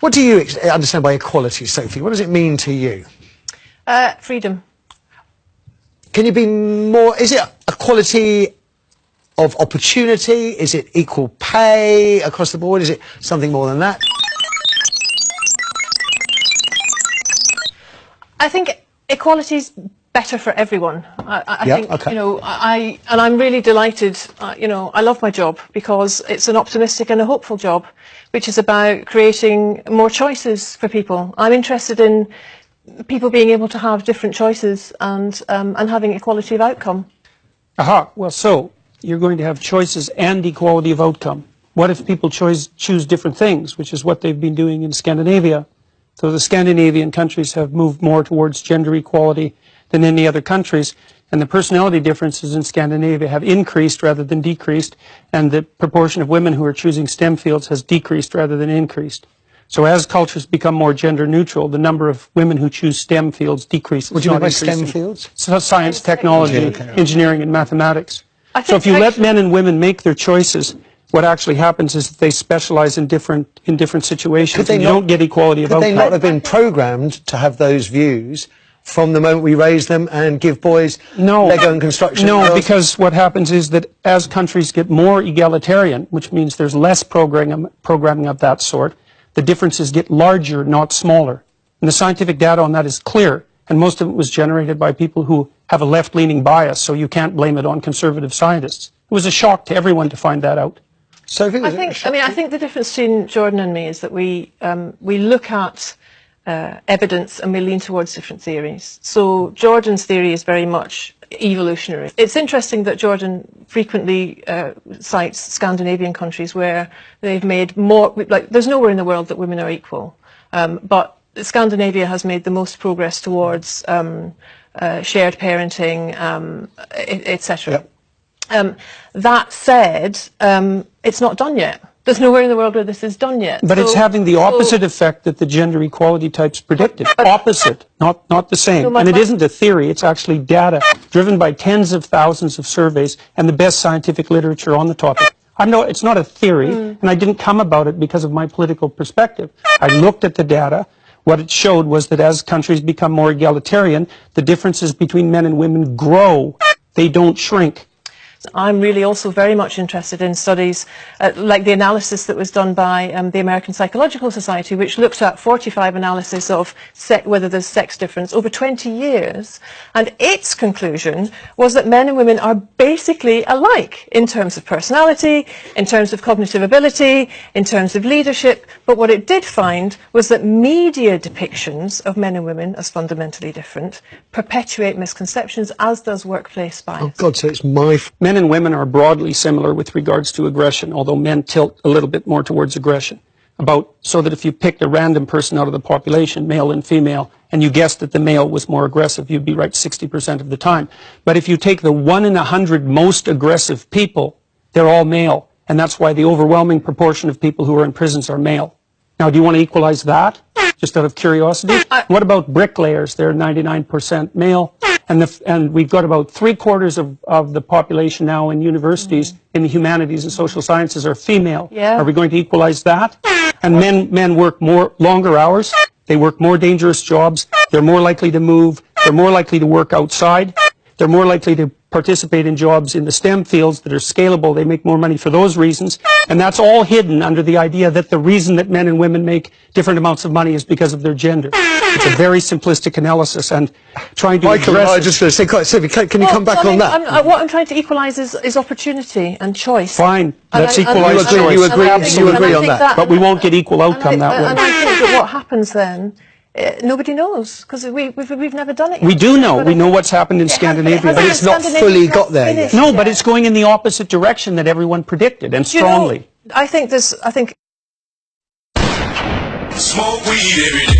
What do you understand by equality, Sophie? What does it mean to you? Freedom. Can you be more... Is it equality of opportunity? Is it equal pay across the board? Is it something more than that? I think equality's better for everyone. I think, okay. you know, and I'm really delighted, you know, I love my job because it's an optimistic and a hopeful job, which is about creating more choices for people. I'm interested in people being able to have different choices and having equality of outcome. Aha, well, so you're going to have choices and equality of outcome. What if people choose different things, which is what they've been doing in Scandinavia? So the Scandinavian countries have moved more towards gender equality than any other countries, and the personality differences in Scandinavia have increased rather than decreased, and the proportion of women who are choosing STEM fields has decreased rather than increased. So as cultures become more gender neutral, the number of women who choose STEM fields decreases. What do you mean by STEM fields? So science, technology, engineering, and mathematics. So if you let men and women make their choices, what actually happens is that they specialize in different situations, and you don't get equality of outcome. Could they not have been programmed to have those views from the moment we raise them and give boys Lego and construction? No, because what happens is that as countries get more egalitarian, which means there's less programming of that sort, the differences get larger, not smaller. And the scientific data on that is clear, and most of it was generated by people who have a left-leaning bias, so you can't blame it on conservative scientists. It was a shock to everyone to find that out. Sophie, I think the difference between Jordan and me is that we look at evidence and we lean towards different theories. So Jordan's theory is very much evolutionary. It's interesting that Jordan frequently cites Scandinavian countries where they've made more, like there's nowhere in the world that women are equal, but Scandinavia has made the most progress towards shared parenting, etc. Yep. That said, it's not done yet. There's nowhere in the world where this is done yet. But it's having the opposite effect that the gender equality types predicted. Opposite, not the same. And it isn't a theory, it's actually data driven by tens of thousands of surveys and the best scientific literature on the topic. It's not a theory, and I didn't come about it because of my political perspective. I looked at the data. What it showed was that as countries become more egalitarian, the differences between men and women grow. They don't shrink. I'm really also very much interested in studies like the analysis that was done by the American Psychological Society, which looked at 45 analyses of whether there's sex difference over 20 years. And its conclusion was that men and women are basically alike in terms of personality, in terms of cognitive ability, in terms of leadership. But what it did find was that media depictions of men and women as fundamentally different perpetuate misconceptions, as does workplace bias. Oh God, so it's my... Men and women are broadly similar with regards to aggression, although men tilt a little bit more towards aggression. So that if you picked a random person out of the population, male and female, and you guessed that the male was more aggressive, you'd be right 60% of the time. But if you take the 1 in 100 most aggressive people, they're all male. And that's why the overwhelming proportion of people who are in prisons are male. Now, do you want to equalize that? Just out of curiosity? What about bricklayers? They're 99% male. And we've got about 3/4 of the population now in universities in the humanities and social sciences are female. Yeah. Are we going to equalize that? And men work longer hours. They work more dangerous jobs. They're more likely to move. They're more likely to work outside. They're more likely to participate in jobs in the STEM fields that are scalable. They make more money for those reasons. And that's all hidden under the idea that the reason that men and women make different amounts of money is because of their gender. It's a very simplistic analysis, and trying to address... I just going to say, Sophie, can you come back on that? What I'm trying to equalise is opportunity and choice. Fine, let's equalise choice. You agree on that. But we won't get equal outcome that way. And I think that what happens then, nobody knows, because we've never done it yet. We do know. We know what's happened in Scandinavia. But it's not fully got there yet. No, but it's going in the opposite direction that everyone predicted, and strongly. I think Smoke weed every day.